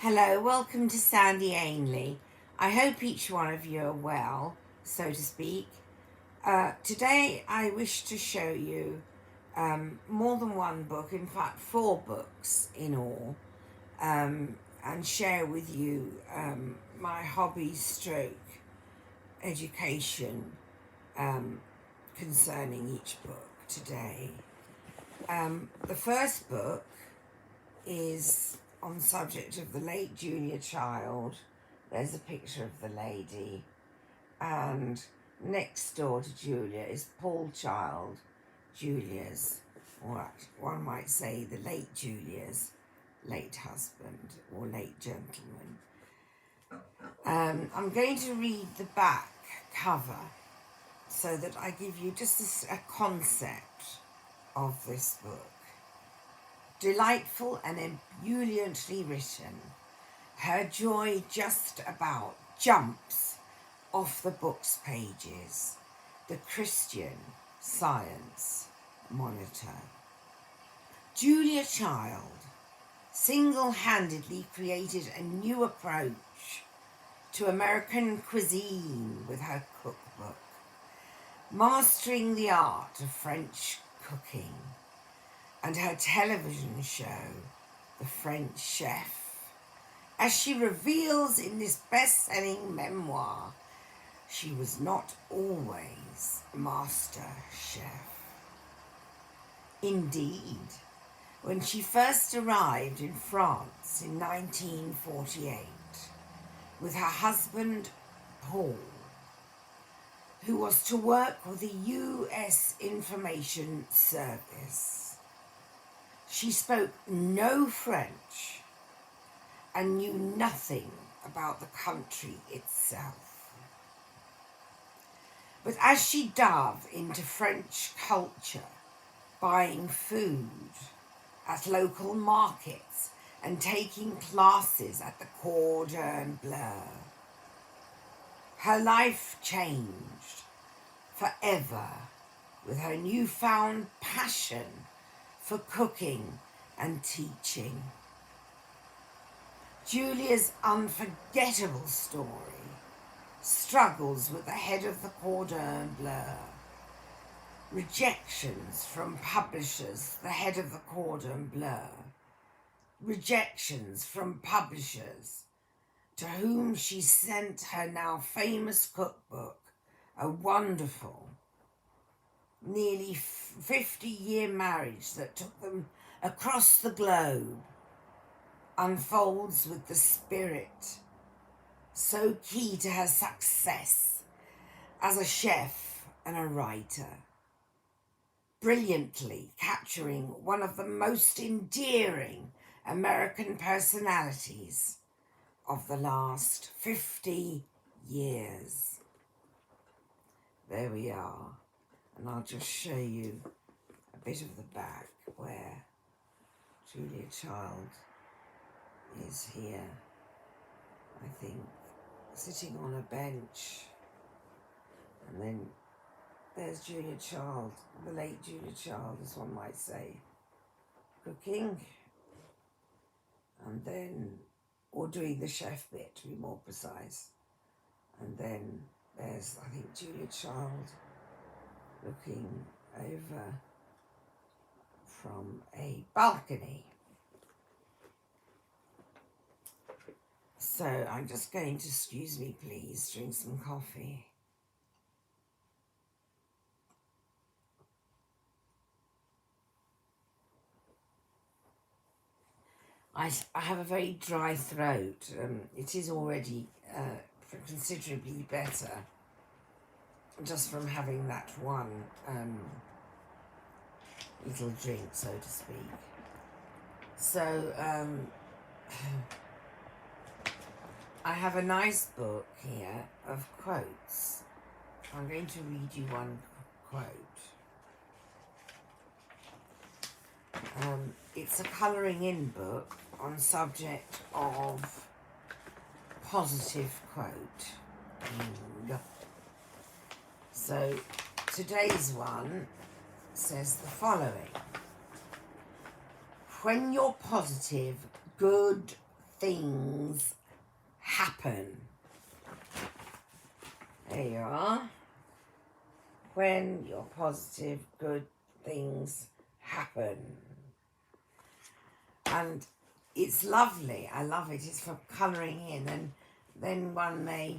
Hello, welcome to Sandy Ainley. I hope each one of you are well, so to speak. Today I wish to show you more than one book, in fact 4 books in all, and share with you my hobby stroke education concerning each book today. The first book is on the subject of the late Julia Child. There's a picture of the lady, and next door to Julia is Paul Child, Julia's, or one might say the late Julia's late husband or late gentleman. I'm going to read the back cover so that I give you just a concept of this book. Delightful and ebulliently written, her joy just about jumps off the book's pages. The Christian Science Monitor. Julia Child single-handedly created a new approach to American cuisine with her cookbook, mastering the art of French cooking, and her television show, The French Chef. As she reveals in this best-selling memoir, she was not always master chef. Indeed, when she first arrived in France in 1948 with her husband Paul, who was to work with the US Information Service, she spoke no French and knew nothing about the country itself. But as she dove into French culture, buying food at local markets and taking classes at the Cordon Bleu, her life changed forever with her newfound passion for cooking and teaching. Julia's unforgettable story struggles with the head of the Cordon Bleu, rejections from publishers, the head of the Cordon Bleu, rejections from publishers to whom she sent her now famous cookbook, a wonderful, nearly 50-year marriage that took them across the globe, unfolds with the spirit so key to her success as a chef and a writer, brilliantly capturing one of the most endearing American personalities of the last 50 years. There we are. And I'll just show you a bit of the back where Julia Child is here, I think, sitting on a bench. And then there's Julia Child, the late Julia Child, as one might say, cooking. And then, or doing the chef bit, to be more precise. And then there's, I think, Julia Child looking over from a balcony. So I'm just going to, excuse me please, drink some coffee. I have a very dry throat. It is already considerably better just from having that one little drink, so to speak. So I have a nice book here of quotes. I'm going to read you one quote. It's a colouring in book on subject of positive quote. So today's one says the following: when you're positive, good things happen. There you are. When you're positive, good things happen. And it's lovely. I love it. It's for colouring in, and then one may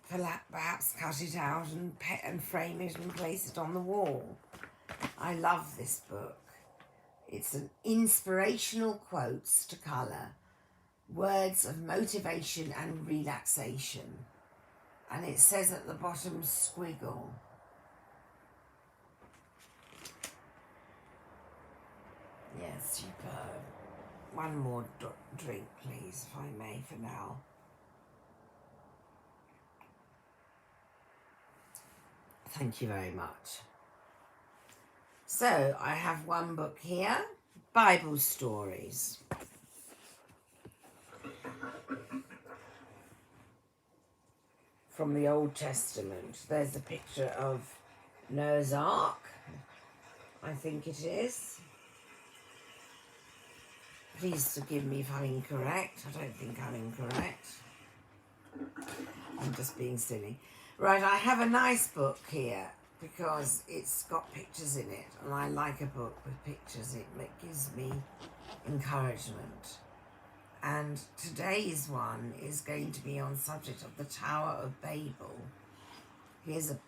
perhaps cut it out and frame it and place it on the wall. I love this book. It's an inspirational quotes to colour, words of motivation and relaxation. And it says at the bottom, squiggle. Yes, superb. One more drink, please, if I may, for now. Thank you very much. So, I have one book here, Bible Stories. From the Old Testament. There's a picture of Noah's Ark, I think it is. Please forgive me if I'm incorrect. I don't think I'm incorrect. I'm just being silly. Right, I have a nice book here because it's got pictures in it, and I like a book with pictures. It gives me encouragement. And today's one is going to be on subject of the Tower of Babel. Here's a...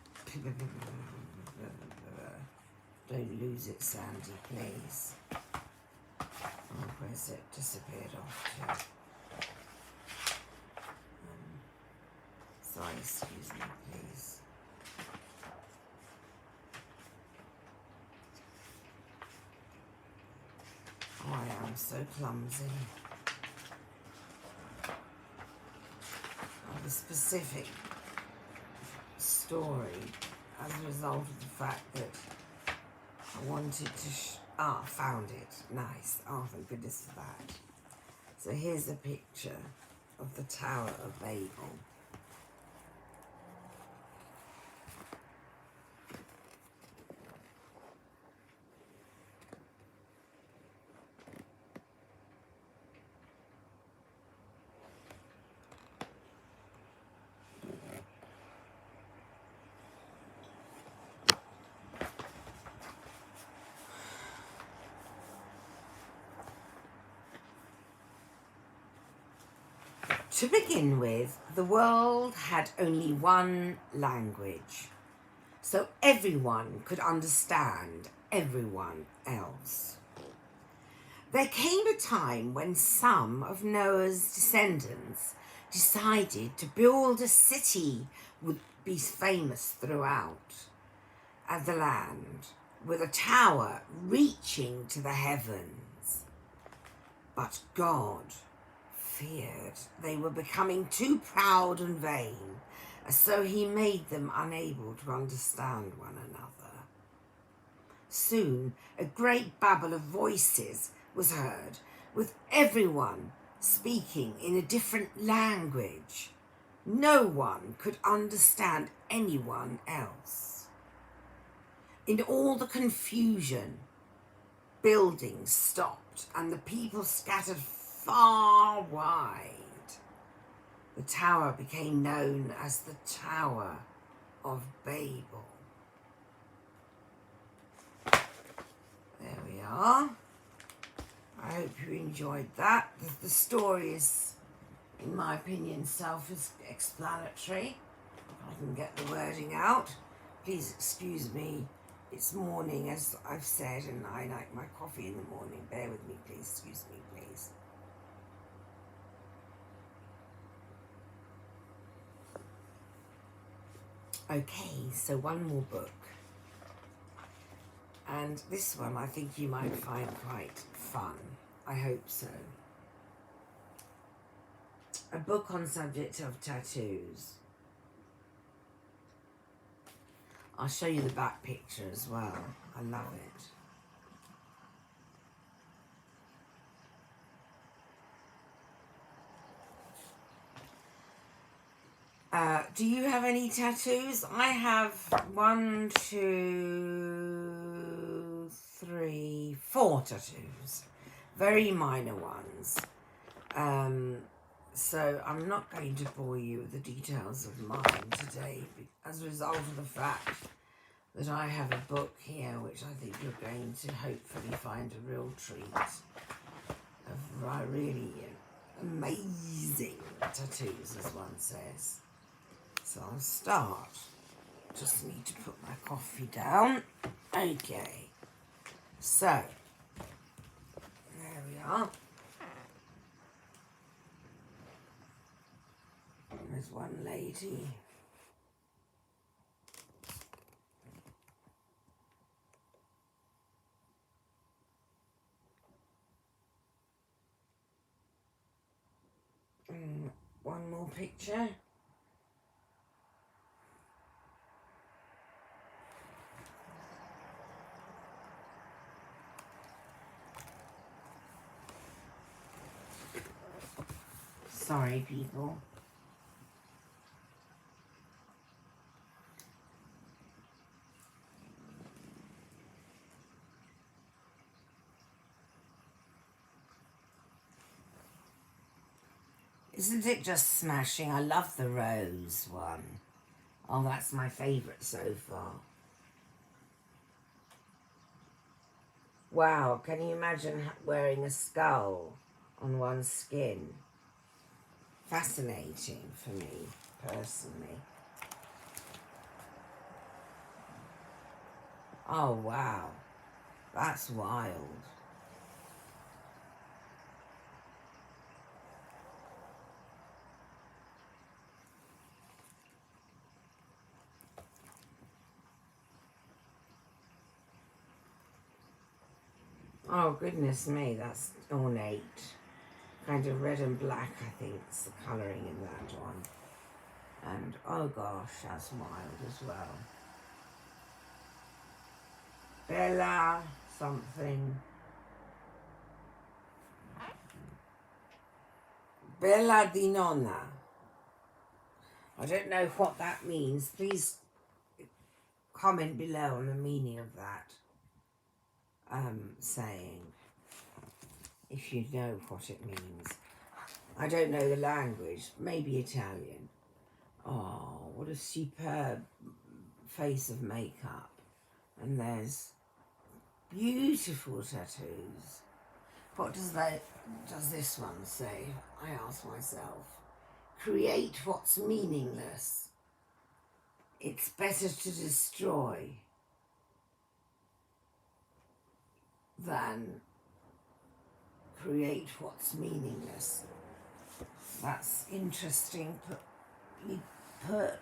Don't lose it, Sandy, please. Oh, where's it? Disappeared off too. Sorry, excuse me, please. Oh, I am so clumsy. The specific story as a result of the fact that I wanted to found it. Nice. Oh, thank goodness for that. So here's a picture of the Tower of Babel. To begin with, the world had only one language, so everyone could understand everyone else. There came a time when some of Noah's descendants decided to build a city would be famous throughout the land, with a tower reaching to the heavens. But God feared they were becoming too proud and vain, so he made them unable to understand one another. Soon a great babble of voices was heard, with everyone speaking in a different language. No one could understand anyone else. In all the confusion, buildings stopped and the people scattered far wide. The tower became known as the Tower of Babel. There we are. I hope you enjoyed that. The story is, in my opinion, self-explanatory. If I can get the wording out. Please excuse me. It's morning, as I've said, and I like my coffee in the morning. Bear with me, please. Excuse me, please. Okay, so one more book. And this one I think you might find quite fun. I hope so. A book on subject of tattoos. I'll show you the back picture as well. I love it. Do you have any tattoos? I have 1, 2, 3, 4 tattoos. Very minor ones. So I'm not going to bore you with the details of mine today as a result of the fact that I have a book here which I think you're going to hopefully find a real treat of really amazing tattoos, as one says. So I'll start. Just need to put my coffee down. Okay. So, there we are. There's one lady. And one more picture. Sorry, people. Isn't it just smashing? I love the rose one. Oh, that's my favourite so far. Wow, can you imagine wearing a skull on one's skin? Fascinating for me, personally. Oh, wow. That's wild. Oh, goodness me, that's ornate. Kind of red and black, I think, is the colouring in that one. And, oh gosh, that's wild as well. Bella something. Bella di Nonna. I don't know what that means. Please comment below on the meaning of that saying, if you know what it means. I don't know the language, maybe Italian. Oh, what a superb face of makeup. And there's beautiful tattoos. What does this one say? I ask myself. Create what's meaningless. It's better to destroy than create what's meaningless. That's interesting, put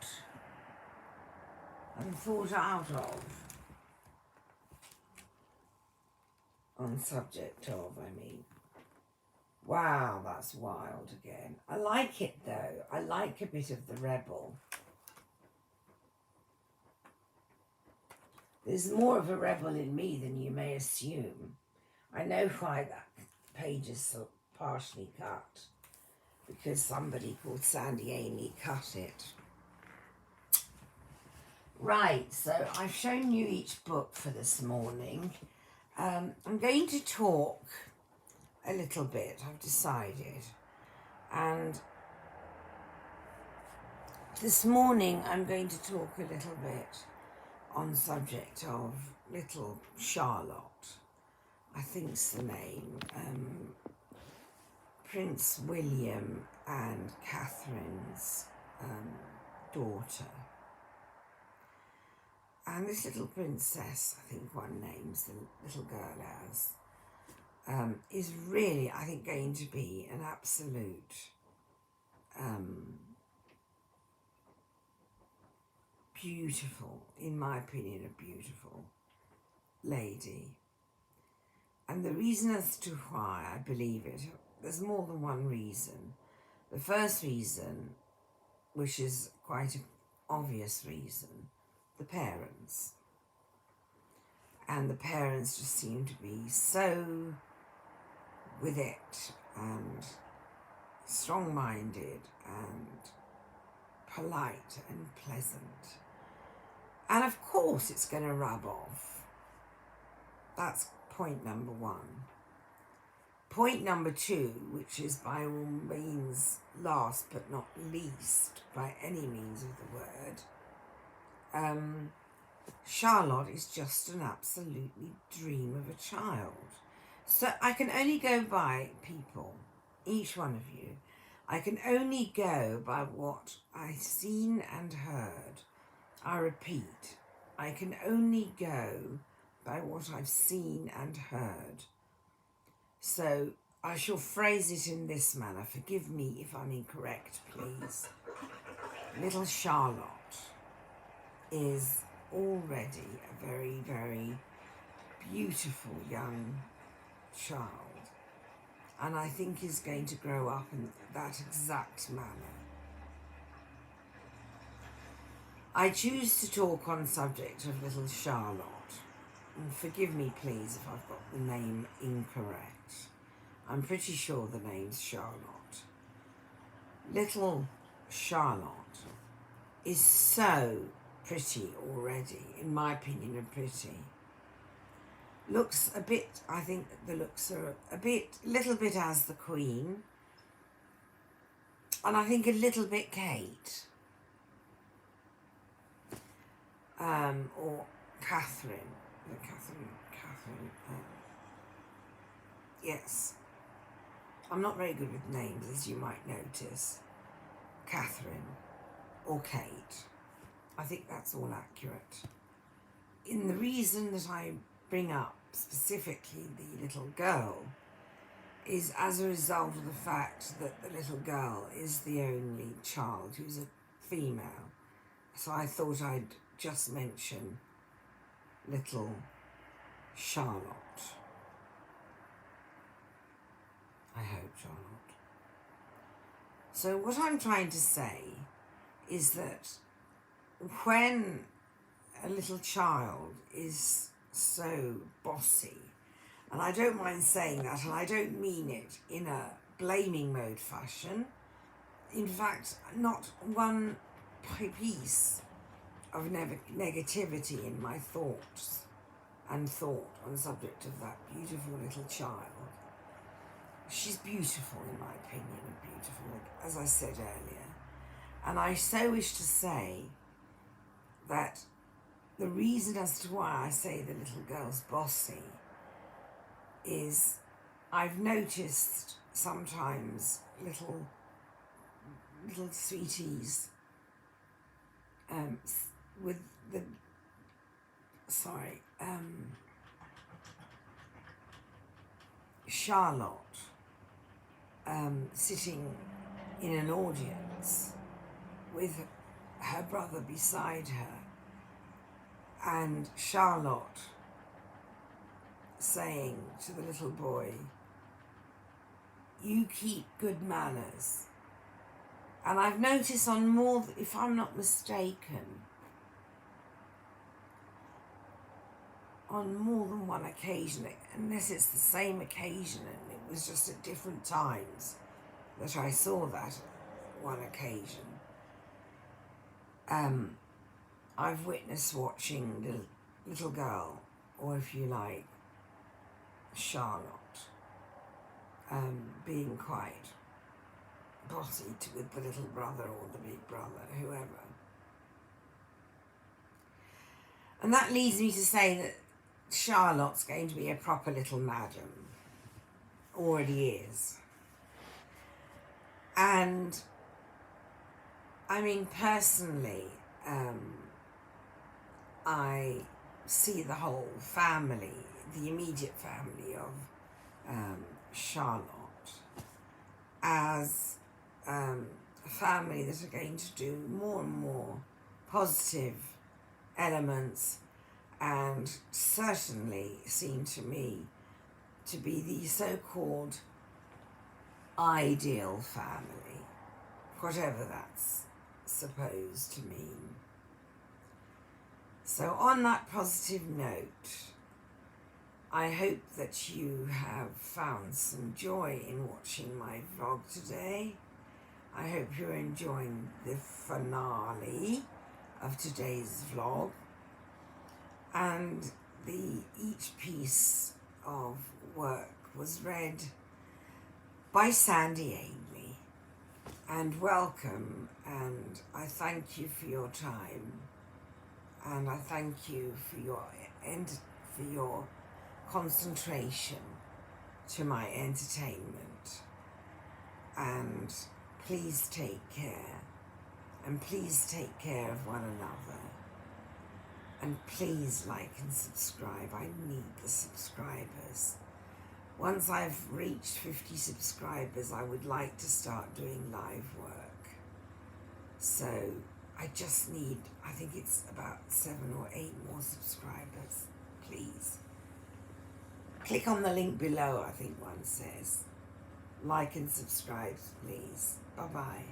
and thought out of. On subject of, I mean. Wow, that's wild again. I like it though. I like a bit of the rebel. There's more of a rebel in me than you may assume. I know why that page is so partially cut. Because somebody called Sandy Amy cut it. Right, so I've shown you each book for this morning. I'm going to talk a little bit, I've decided. And this morning I'm going to talk a little bit on the subject of little Charlotte, I think's the name, Prince William and Catherine's daughter. And this little princess, I think one names the little girl as, is really, I think, going to be an absolute beautiful, in my opinion, a beautiful lady. And the reason as to why I believe it, there's more than one reason. The first reason, which is quite an obvious reason, the parents. And the parents just seem to be so with it and strong-minded and polite and pleasant. And of course it's going to rub off. That's point number one. Point number 2, which is by all means last but not least by any means of the word, Charlotte is just an absolutely dream of a child. So I can only go by people, each one of you. I can only go by what I've seen and heard. I repeat, I can only go by what I've seen and heard. So I shall phrase it in this manner. Forgive me if I'm incorrect, please. Little Charlotte is already a very, very beautiful young child, and I think is going to grow up in that exact manner. I choose to talk on the subject of little Charlotte, and forgive me please if I've got the name incorrect. I'm pretty sure the name's Charlotte. Little Charlotte is so pretty already, in my opinion, and pretty. Looks a bit, I think the looks are little bit as the Queen, and I think a little bit Kate, or Catherine, yes. I'm not very good with names, as you might notice. Catherine or Kate. I think that's all accurate. In the reason that I bring up specifically the little girl is as a result of the fact that the little girl is the only child who's a female. So I thought I'd just mention little Charlotte. I hope, Charlotte. So what I'm trying to say is that when a little child is so bossy, and I don't mind saying that, and I don't mean it in a blaming mode fashion. In fact, not one piece of negativity in my thoughts and thought on the subject of that beautiful little child. She's beautiful, in my opinion, and beautiful, as I said earlier. And I so wish to say that the reason as to why I say the little girl's bossy is I've noticed sometimes little sweeties with the, Charlotte sitting in an audience with her brother beside her, and Charlotte saying to the little boy, "You keep good manners." And I've noticed on more, if I'm not mistaken, on more than one occasion, unless it's the same occasion and it was just at different times that I saw that one occasion, I've witnessed watching the little girl, or if you like, Charlotte, being quite bossy with the little brother or the big brother, whoever. And that leads me to say that Charlotte's going to be a proper little madam. Already is. And I mean, personally, I see the whole family, the immediate family of Charlotte, as a family that are going to do more and more positive elements, and certainly seem to me to be the so-called ideal family, whatever that's supposed to mean. So on that positive note, I hope that you have found some joy in watching my vlog today. I hope you're enjoying the finale of today's vlog, and each piece of work was read by Sandy Ainley. And welcome, and I thank you for your time, and I thank you for your concentration to my entertainment. And please take care, and please take care of one another, and please like and subscribe. I need the subscribers. Once I've reached 50 subscribers, I would like to start doing live work. So I just need, I think it's about 7 or 8 more subscribers, please. Click on the link below, I think one says. Like and subscribe, please. Bye-bye.